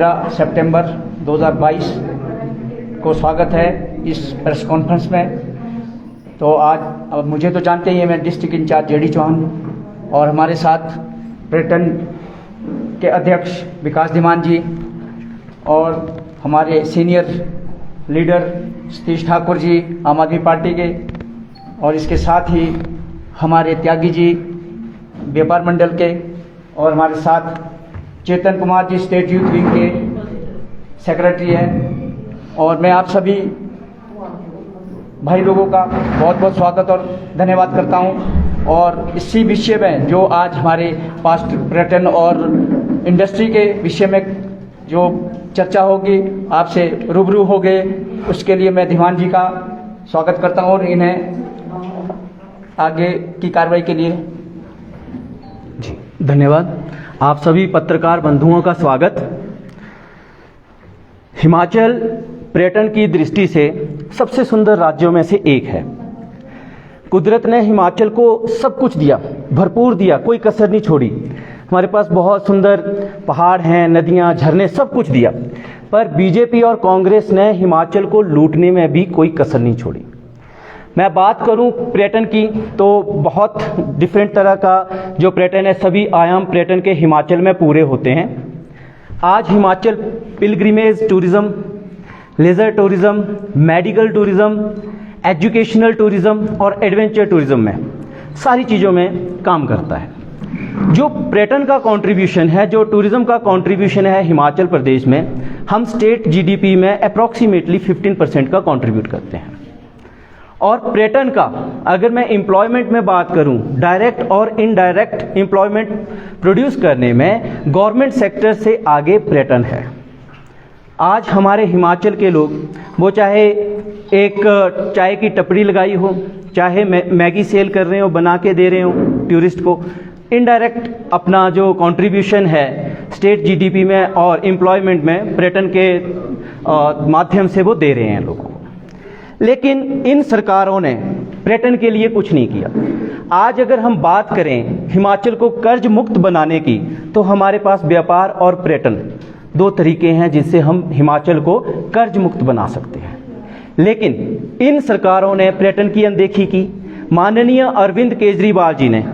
15 सितंबर 2022 को स्वागत है इस प्रेस कॉन्फ्रेंस में। तो आज अब मुझे तो जानते ही हैं, मैं डिस्ट्रिक्ट इंचार्ज जेडी चौहान और हमारे साथ पर्यटन के अध्यक्ष विकास धीमान जी और हमारे सीनियर लीडर सतीश ठाकुर जी आम आदमी पार्टी के, और इसके साथ ही हमारे त्यागी जी व्यापार मंडल के, और हमारे साथ चेतन Kumar ji state youth wing के सेक्रेटरी हैं। और मैं आप सभी भाई लोगों का बहुत बहुत स्वागत और धन्यवाद करता हूं। और इसी विषय में जो आज हमारे पास पर्यटन और इंडस्ट्री के विषय में जो चर्चा होगी, आपसे रूबरू हो गए, उसके लिए मैं धीमान जी का स्वागत करता हूं और इन्हें आगे की कार्रवाई के लिए जी धन्यवाद। आप सभी पत्रकार बंधुओं का स्वागत। हिमाचल पर्यटन की दृष्टि से सबसे सुंदर राज्यों में से एक है। कुदरत ने हिमाचल को सब कुछ दिया, भरपूर दिया, कोई कसर नहीं छोड़ी। हमारे पास बहुत सुंदर पहाड़ हैं, नदियां, झरने, सब कुछ दिया, पर बीजेपी और कांग्रेस ने हिमाचल को लूटने में भी कोई कसर नहीं छोड़ी। मैं बात करूं पर्यटन की तो बहुत डिफरेंट तरह का जो पर्यटन है, सभी आयाम पर्यटन के हिमाचल में पूरे होते हैं। आज Himachal pilgrimage tourism, leisure tourism, medical tourism, educational tourism और एडवेंचर टूरिज्म में सारी चीज़ों में काम करता है। जो पर्यटन का कंट्रीब्यूशन है, जो टूरिज्म का कंट्रीब्यूशन है हिमाचल प्रदेश में, हम स्टेट जीडीपी में अप्रॉक्सीमेटली 15% का कंट्रीब्यूट करते हैं। और पर्यटन का अगर मैं एम्प्लॉयमेंट में बात करूं, डायरेक्ट और इनडायरेक्ट एम्प्लॉयमेंट प्रोड्यूस करने में गवर्नमेंट सेक्टर से आगे पर्यटन है। आज हमारे हिमाचल के लोग, वो चाहे एक चाय की टपरी लगाई हो, चाहे मैगी सेल कर रहे हो, बना के दे रहे हो टूरिस्ट को, इनडायरेक्ट अपना जो कंट्रीब्यूशन है स्टेट जीडीपी में और एम्प्लॉयमेंट में पर्यटन के माध्यम से वो दे रहे हैं लोगों को। लेकिन इन सरकारों ने पर्यटन के लिए कुछ नहीं किया। आज अगर हम बात करें हिमाचल को कर्ज मुक्त बनाने की, तो हमारे पास व्यापार और पर्यटन दो तरीके हैं जिनसे हम हिमाचल को कर्ज मुक्त बना सकते हैं। लेकिन इन सरकारों ने पर्यटन की अनदेखी की। माननीय अरविंद केजरीवाल जी ने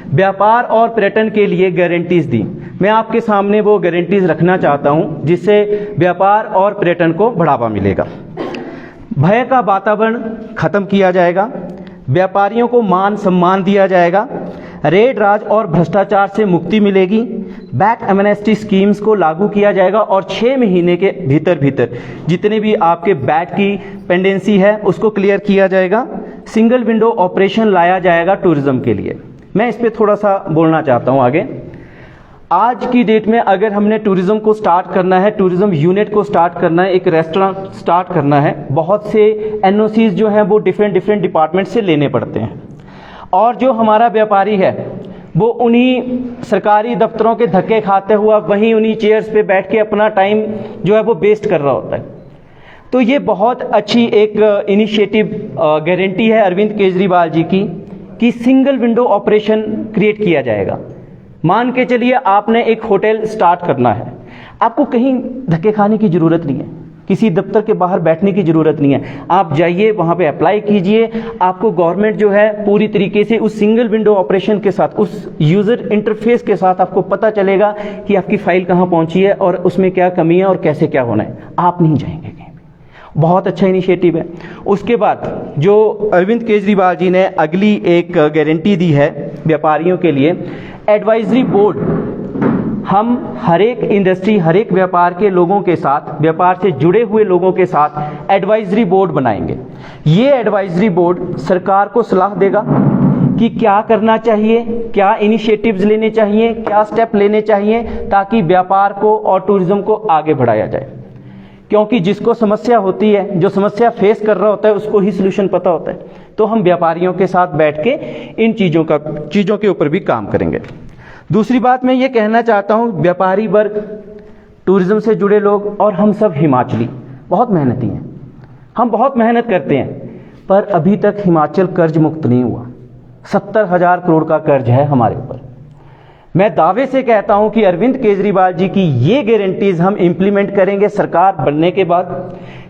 व्यापार और पर्यटन के लिए गारंटीज दी। मैं आपके सामने वो गारंटीज रखना चाहता हूं, जिससे व्यापार और पर्यटन को बढ़ावा मिलेगा। भय का वातावरण खत्म किया जाएगा, व्यापारियों को मान सम्मान दिया जाएगा, रेड राज और भ्रष्टाचार से मुक्ति मिलेगी, बैक एमनेस्टी स्कीम्स को लागू किया जाएगा और 6 महीने के भीतर जितने भी आपके बैट की पेंडेंसी है उसको क्लियर किया जाएगा। सिंगल विंडो ऑपरेशन लाया जाएगा टूरिज्म के लिए। मैं इस पर थोड़ा सा बोलना चाहता हूँ आगे। आज की डेट में अगर हमने टूरिज्म को स्टार्ट करना है, टूरिज्म यूनिट को स्टार्ट करना है, एक रेस्टोरेंट स्टार्ट करना है, बहुत से एनओसीज जो हैं वो डिफरेंट डिपार्टमेंट से लेने पड़ते हैं। और जो हमारा व्यापारी है वो उन्हीं सरकारी दफ्तरों के धक्के खाते हुआ वहीं उन्हीं चेयर्स पे बैठ के अपना टाइम जो है वो वेस्ट कर रहा होता है। तो ये बहुत अच्छी एक इनिशिएटिव गारंटी है अरविंद केजरीवाल जी की कि सिंगल विंडो ऑपरेशन क्रिएट किया जाएगा। मान के चलिए आपने एक होटल स्टार्ट करना है, आपको कहीं धक्के खाने की ज़रूरत नहीं है, किसी दफ्तर के बाहर बैठने की ज़रूरत नहीं है। आप जाइए, वहाँ पे अप्लाई कीजिए, आपको गवर्नमेंट जो है पूरी तरीके से उस सिंगल विंडो ऑपरेशन के साथ, उस यूज़र इंटरफेस के साथ आपको पता चलेगा कि आपकी फ़ाइल कहाँ पहुँची है और उसमें क्या कमी है और कैसे क्या होना है। आप नहीं जाएंगे कहीं। बहुत अच्छा इनिशिएटिव है। उसके बाद जो अरविंद केजरीवाल जी ने अगली एक गारंटी दी है व्यापारियों के लिए, एडवाइजरी बोर्ड। हम हर एक इंडस्ट्री, हर एक व्यापार के लोगों के साथ, व्यापार से जुड़े हुए लोगों के साथ एडवाइजरी बोर्ड बनाएंगे। ये एडवाइजरी बोर्ड सरकार को सलाह देगा कि क्या करना चाहिए, क्या इनिशिएटिव्स लेने चाहिए, क्या स्टेप लेने चाहिए ताकि व्यापार को और टूरिज्म को आगे बढ़ाया जाए। क्योंकि जिसको समस्या होती है, जो समस्या फेस कर रहा होता है, उसको ही सलूशन पता होता है। तो हम व्यापारियों के साथ बैठ के इन चीज़ों के ऊपर भी काम करेंगे। दूसरी बात मैं ये कहना चाहता हूँ, व्यापारी वर्ग, टूरिज्म से जुड़े लोग और हम सब हिमाचली बहुत मेहनती हैं। हम बहुत मेहनत करते हैं, पर अभी तक हिमाचल कर्ज मुक्त नहीं हुआ। 70,000 करोड़ का कर्ज है हमारे ऊपर। मैं दावे से कहता हूं कि अरविंद केजरीवाल जी की ये गारंटीज हम इंप्लीमेंट करेंगे। सरकार बनने के बाद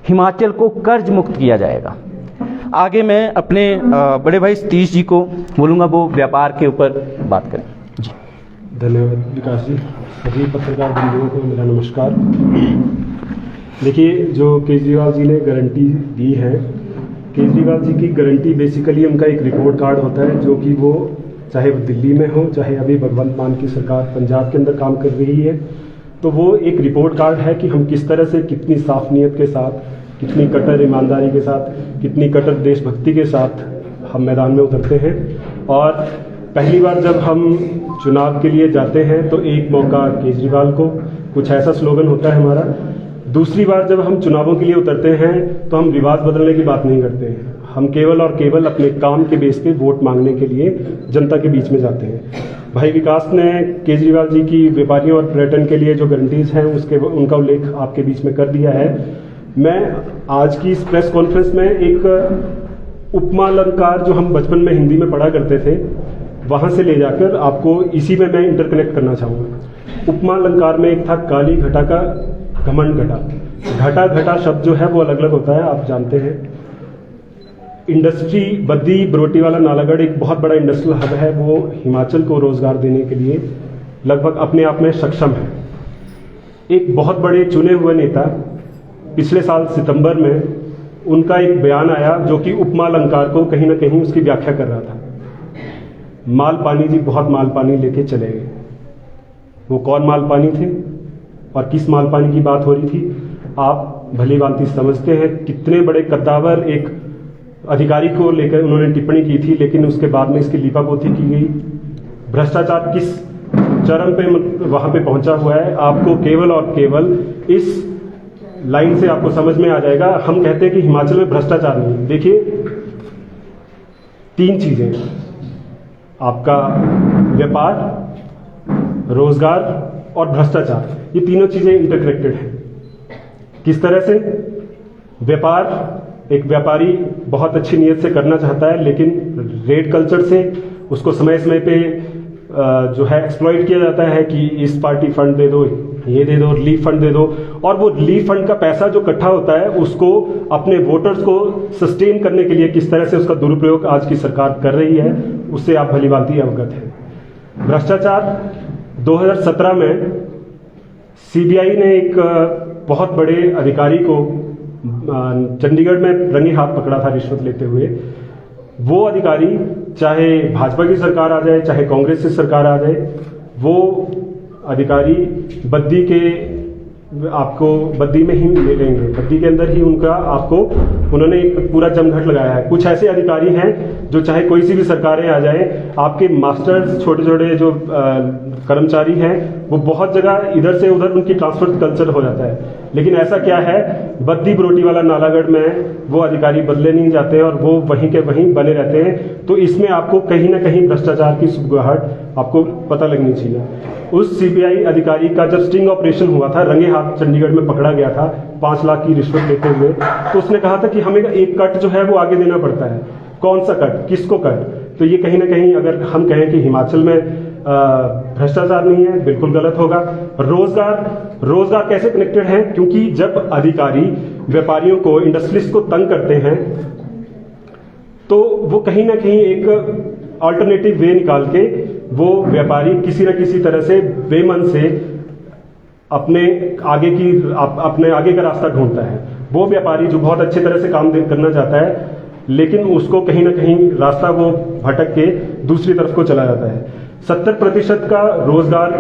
हिमाचल को कर्ज मुक्त किया जाएगा। आगे मैं अपने बड़े भाई सतीश जी को बोलूँगा, वो व्यापार के ऊपर बात करें। जी धन्यवाद विकास जी। सभी पत्रकार बंधुओं को मेरा नमस्कार। देखिए, जो केजरीवाल जी ने गारंटी दी है, केजरीवाल जी की गारंटी बेसिकली उनका एक रिपोर्ट कार्ड होता है, जो कि वो चाहे वो दिल्ली में हो, चाहे अभी भगवंत मान की सरकार पंजाब के अंदर काम कर रही है, तो वो एक रिपोर्ट कार्ड है कि हम किस तरह से, कितनी साफ नीयत के साथ, कितनी कट्टर ईमानदारी के साथ, कितनी कट्टर देशभक्ति के साथ हम मैदान में उतरते हैं। और पहली बार जब हम चुनाव के लिए जाते हैं तो एक मौका केजरीवाल को, कुछ ऐसा स्लोगन होता है हमारा। दूसरी बार जब हम चुनावों के लिए उतरते हैं तो हम रिवाज बदलने की बात नहीं करते हैं, हम केवल और केवल अपने काम के बेस पे वोट मांगने के लिए जनता के बीच में जाते हैं। भाई विकास ने केजरीवाल जी की व्यापारियों और पर्यटन के लिए जो गारंटीज हैं उनका उल्लेख आपके बीच में कर दिया है। मैं आज की इस प्रेस कॉन्फ्रेंस में एक उपमा अलंकार जो हम बचपन में हिंदी में पढ़ा करते थे, वहां से ले जाकर आपको इसी में मैं इंटरकनेक्ट करना चाहूँगा। उपमा अलंकार में एक था, काली घटा का घमंड घटा। घटा घटा शब्द जो है वो अलग अलग होता है, आप जानते हैं। इंडस्ट्री बद्दी बरोटीवाला नालागढ़ एक बहुत बड़ा इंडस्ट्रियल हब है, वो हिमाचल को रोजगार देने के लिए लगभग अपने आप में सक्षम है। एक बहुत बड़े चुने हुए नेता, पिछले साल सितंबर में उनका एक बयान आया जो कि उपमा अलंकार को कहीं ना कहीं उसकी व्याख्या कर रहा था। माल पानी जी बहुत माल पानी लेके चले गए। वो कौन माल पानी थे और किस माल पानी की बात हो रही थी, आप भली भांति समझते हैं। कितने बड़े कद्दावर एक अधिकारी को लेकर उन्होंने टिप्पणी की थी, लेकिन उसके बाद में इसकी लीपापोती की गई। भ्रष्टाचार किस चरम पे वहां पे पहुंचा हुआ है, आपको केवल और केवल इस लाइन से आपको समझ में आ जाएगा। हम कहते हैं कि हिमाचल में भ्रष्टाचार नहीं। देखिए, तीन चीजें, आपका व्यापार, रोजगार और भ्रष्टाचार, ये तीनों चीजें इंटरकनेक्टेड हैं। किस तरह से? व्यापार, एक व्यापारी बहुत अच्छी नीयत से करना चाहता है, लेकिन रेट कल्चर से उसको समय समय पे जो है एक्सप्लॉइट किया जाता है कि इस पार्टी फंड दे दो, ये दे दो, रिलीफ फंड दे दो। और वो रिलीफ फंड का पैसा जो इकट्ठा होता है उसको अपने वोटर्स को सस्टेन करने के लिए किस तरह से उसका दुरुपयोग आज की सरकार कर रही है, उससे आप भली भांति अवगत हैं। भ्रष्टाचार 2017 में सीबीआई ने एक बहुत बड़े अधिकारी को चंडीगढ़ में रंगे हाथ पकड़ा था रिश्वत लेते हुए। वो अधिकारी, चाहे भाजपा की सरकार आ जाए, चाहे कांग्रेस की सरकार आ जाए, वो अधिकारी बद्दी के आपको बद्दी में ही ले लेंगे, बद्दी के अंदर ही उनका आपको उन्होंने एक पूरा जमघट लगाया है। कुछ ऐसे अधिकारी हैं जो चाहे कोई सी भी सरकारें आ जाए, आपके मास्टर्स, छोटे छोटे जो कर्मचारी हैं, वो बहुत जगह इधर से उधर उनकी ट्रांसफर कल्चर हो जाता है। लेकिन ऐसा क्या है, बद्दी बरोटीवाला नालागढ़ में वो अधिकारी बदले नहीं जाते और वो वहीं के वहीं बने रहते हैं। तो इसमें आपको कहीं ना कहीं भ्रष्टाचार की सुगबुगाहट आपको पता लगनी चाहिए। उस सीबीआई अधिकारी का जब स्टिंग ऑपरेशन हुआ था, रंगे हाथ चंडीगढ़ में पकड़ा गया था 5 लाख की रिश्वत लेते हुए, तो उसने कहा था कि हमें एक कट जो है वो आगे देना पड़ता है। कौन सा कट, किसको कट? तो ये कहीं ना कहीं अगर हम कहें कि हिमाचल में भ्रष्टाचार नहीं है, बिल्कुल गलत होगा। रोजगार कैसे कनेक्टेड है? क्योंकि जब अधिकारी व्यापारियों को, इंडस्ट्रियलिस्ट को तंग करते हैं, तो वो कहीं ना कहीं एक अल्टरनेटिव वे निकाल के वो व्यापारी किसी न किसी तरह से बेमन से अपने आगे का रास्ता ढूंढता है। वो व्यापारी जो बहुत अच्छे तरह से काम करना चाहता है, लेकिन उसको कहीं ना कहीं रास्ता वो भटक के दूसरी तरफ को चला जाता है। 70% का रोजगार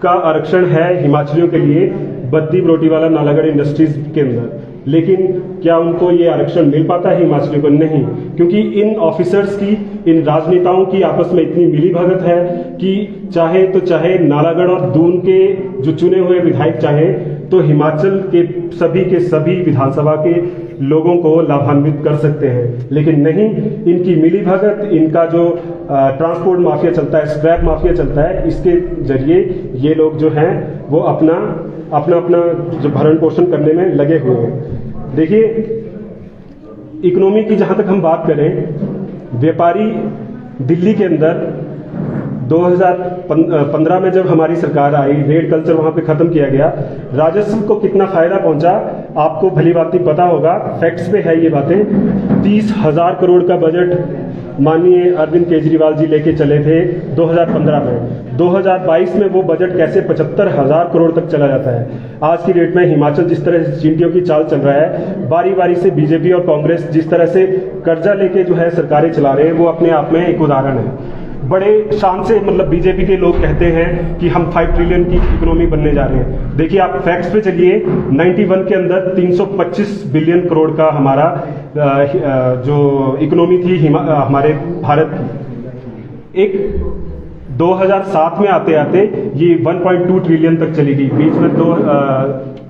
का आरक्षण है हिमाचलियों के लिए बद्दी बरोटीवाला नालागढ़ इंडस्ट्रीज के अंदर, लेकिन क्या उनको ये आरक्षण मिल पाता है हिमाचलियों को? नहीं, क्योंकि इन ऑफिसर्स की, इन राजनेताओं की आपस में इतनी मिलीभगत है कि चाहे तो चाहे नालागढ़ और दून के जो चुने हुए विधायक चाहे तो हिमाचल के सभी विधानसभा के लोगों को लाभान्वित कर सकते हैं, लेकिन नहीं, इनकी मिलीभगत, इनका जो ट्रांसपोर्ट माफिया चलता है, स्क्रैप माफिया चलता है, इसके जरिए ये लोग जो हैं वो अपना जो भरण पोषण करने में लगे हुए हैं। देखिए, इकोनॉमी की जहां तक हम बात करें, व्यापारी दिल्ली के अंदर 2015 में जब हमारी सरकार आई, रेड कल्चर वहां पे खत्म किया गया, राजस्व को कितना फायदा पहुंचा आपको भली भांति पता होगा। फैक्ट्स पे है ये बातें। 30,000 करोड़ का बजट माननीय अरविंद केजरीवाल जी लेके चले थे 2015 में। 2022 में वो बजट कैसे 75,000 करोड़ तक चला जाता है। आज की डेट में हिमाचल जिस तरह से चींटियों की चाल चल रहा है, बारी बारी से बीजेपी और कांग्रेस जिस तरह से कर्जा लेके जो है सरकारें चला रहे हैं, वो अपने आप में एक उदाहरण है। बड़े शान से मतलब बीजेपी के लोग कहते हैं कि हम 5 ट्रिलियन की इकोनॉमी बनने जा रहे हैं। देखिए आप फैक्ट्स पे चलिए, 91 के अंदर 325 बिलियन करोड़ का हमारा जो इकोनॉमी थी हमारे भारत की, एक 2007 में आते आते ये 1.2 ट्रिलियन तक चली गई। बीच में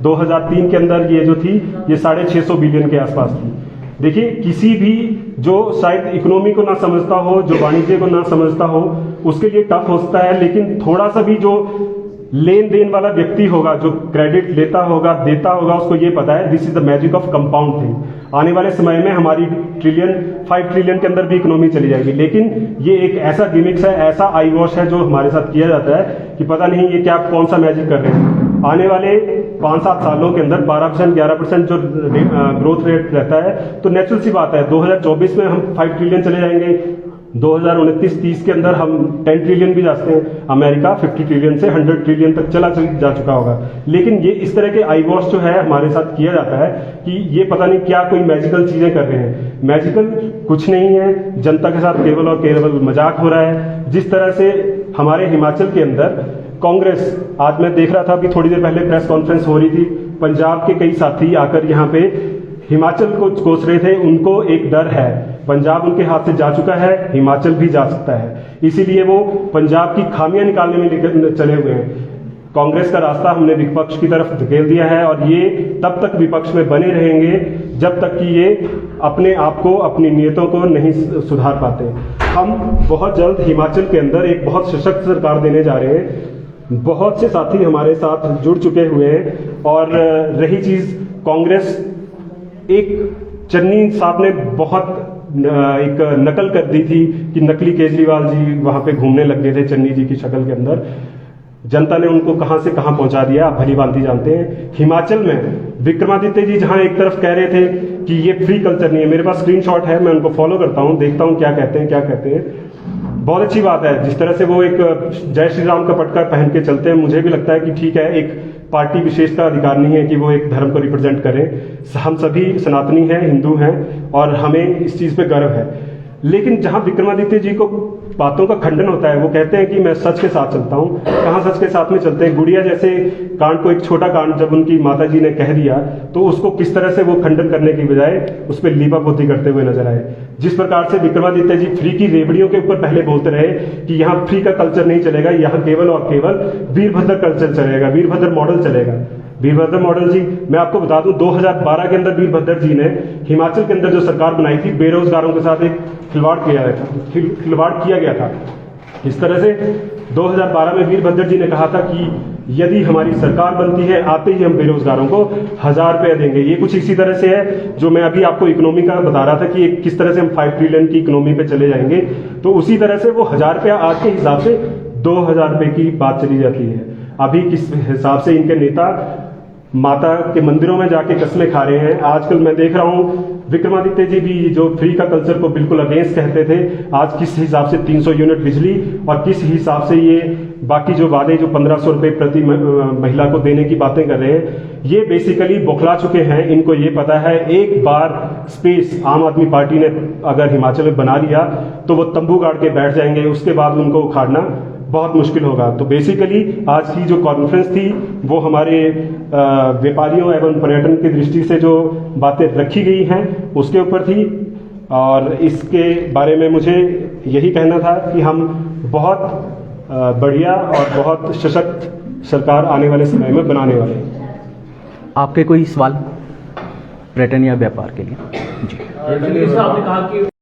2003 के अंदर ये जो थी ये 650 बिलियन के आसपास थी। देखिए किसी भी जो शायद इकोनॉमी को ना समझता हो, जो वाणिज्य को ना समझता हो, उसके लिए टफ होता है। लेकिन थोड़ा सा भी जो लेन देन वाला व्यक्ति होगा, जो क्रेडिट लेता होगा, देता होगा, उसको ये पता है this is the magic of compound thing. आने वाले समय में हमारी 5 ट्रिलियन के अंदर भी इकोनॉमी चली जाएगी। लेकिन ये एक ऐसा गिमिक्स है, ऐसा आई वॉश है जो हमारे साथ किया जाता है कि पता नहीं ये क्या कौन सा मैजिक कर रहे हैं। आने वाले 5-7 सालों के अंदर 12% 11% जो ग्रोथ रेट रहता है, तो नेचुरल सी बात है 2024 में हम 5 ट्रिलियन चले जाएंगे। 2029-30 के अंदर हम 10 ट्रिलियन भी जा सकते हैं। अमेरिका 50 ट्रिलियन से 100 ट्रिलियन तक जा चुका होगा। लेकिन ये इस तरह के आई वॉश जो है हमारे साथ किया जाता है कि ये पता नहीं क्या कोई मैजिकल चीजें कर रहे हैं। मैजिकल कुछ नहीं है, जनता के साथ केवल और केवल मजाक हो रहा है। जिस तरह से हमारे हिमाचल के अंदर कांग्रेस, आज मैं देख रहा था अभी थोड़ी देर पहले प्रेस कॉन्फ्रेंस हो रही थी, पंजाब के कई साथी आकर यहाँ पे हिमाचल को कोस रहे थे। उनको एक डर है, पंजाब उनके हाथ से जा चुका है, हिमाचल भी जा सकता है, इसीलिए वो पंजाब की खामियां निकालने में चले हुए हैं। कांग्रेस का रास्ता हमने विपक्ष की तरफ धकेल दिया है और ये तब तक विपक्ष में बने रहेंगे जब तक कि ये अपने आप को, अपनी नीयतों को नहीं सुधार पाते। हम बहुत जल्द हिमाचल के अंदर एक बहुत सशक्त सरकार देने जा रहे हैं। बहुत से साथी हमारे साथ जुड़ चुके हुए हैं। और रही चीज कांग्रेस, एक चन्नी साहब ने बहुत एक नकल कर दी थी कि नकली केजरीवाल जी वहां पे घूमने लग गए थे चन्नी जी की शक्ल के अंदर। जनता ने उनको कहां से कहां पहुंचा दिया आप भली भांति जानते हैं। हिमाचल में विक्रमादित्य जी जहां एक तरफ कह रहे थे कि ये फ्री कल्चर नहीं है, मेरे पास स्क्रीनशॉट है, मैं उनको फॉलो करता हूं, देखता हूं क्या कहते हैं। बहुत अच्छी बात है जिस तरह से वो एक जय श्री राम का पटका पहन के चलते हैं। मुझे भी लगता है कि ठीक है, एक पार्टी विशेष का अधिकार नहीं है कि वो एक धर्म को रिप्रेजेंट करें। हम सभी सनातनी हैं, हिंदू हैं और हमें इस चीज पे गर्व है। लेकिन जहां विक्रमादित्य जी को बातों का खंडन होता है, वो कहते हैं कि मैं सच के साथ चलता हूं। कहां सच के साथ में चलते हैं? गुड़िया जैसे कांड को, एक छोटा कांड जब उनकी माता जी ने कह दिया तो उसको किस तरह से वो खंडन करने की बजाय उस पर लीपापोती करते हुए नजर आए। जिस प्रकार से विक्रमादित्य जी फ्री की रेवड़ियों के ऊपर पहले बोलते रहे कि यहाँ फ्री का कल्चर नहीं चलेगा, यहाँ केवल और केवल वीरभद्र कल्चर चलेगा, वीरभद्र मॉडल चलेगा। वीरभद्र मॉडल जी, मैं आपको बता दूं 2012 के अंदर वीरभद्र जी ने हिमाचल के अंदर जो सरकार बनाई थी, बेरोजगारों के साथ एक खिलवाड़ किया गया था। इस तरह से 2012 में वीरभद्र जी ने कहा था कि यदि हमारी सरकार बनती है, आते ही हम बेरोजगारों को 1000 रुपए देंगे। ये कुछ इसी तरह से है जो मैं अभी आपको इकोनॉमी का बता रहा था कि किस तरह से हम 5 ट्रिलियन की इकोनॉमी पे चले जाएंगे। तो उसी तरह से वो 1000 रुपया आज के हिसाब से 2000 रुपए की बात चली जाती है। अभी किस हिसाब से इनके नेता माता के मंदिरों में जाके कस्में खा रहे हैं। आजकल मैं देख रहा हूं विक्रमादित्य जी भी जो फ्री का कल्चर को बिल्कुल अगेंस्ट कहते थे, आज किस हिसाब से 300 यूनिट बिजली और किस हिसाब से ये बाकी जो वादे जो 1500 रुपए प्रति महिला को देने की बातें कर रहे हैं, ये बेसिकली बौखला चुके हैं। इनको ये पता है एक बार स्पेस आम आदमी पार्टी ने अगर हिमाचल में बना लिया तो वो तंबू गाड़ के बैठ जाएंगे, उसके बाद उनको उखाड़ना बहुत मुश्किल होगा। तो बेसिकली आज की जो कॉन्फ्रेंस थी वो हमारे व्यापारियों एवं पर्यटन की दृष्टि से जो बातें रखी गई हैं उसके ऊपर थी। और इसके बारे में मुझे यही कहना था कि हम बहुत बढ़िया और बहुत सशक्त सरकार आने वाले समय में बनाने वाले हैं। आपके कोई सवाल पर्यटन या व्यापार के लिए? जी, आपने कहा कि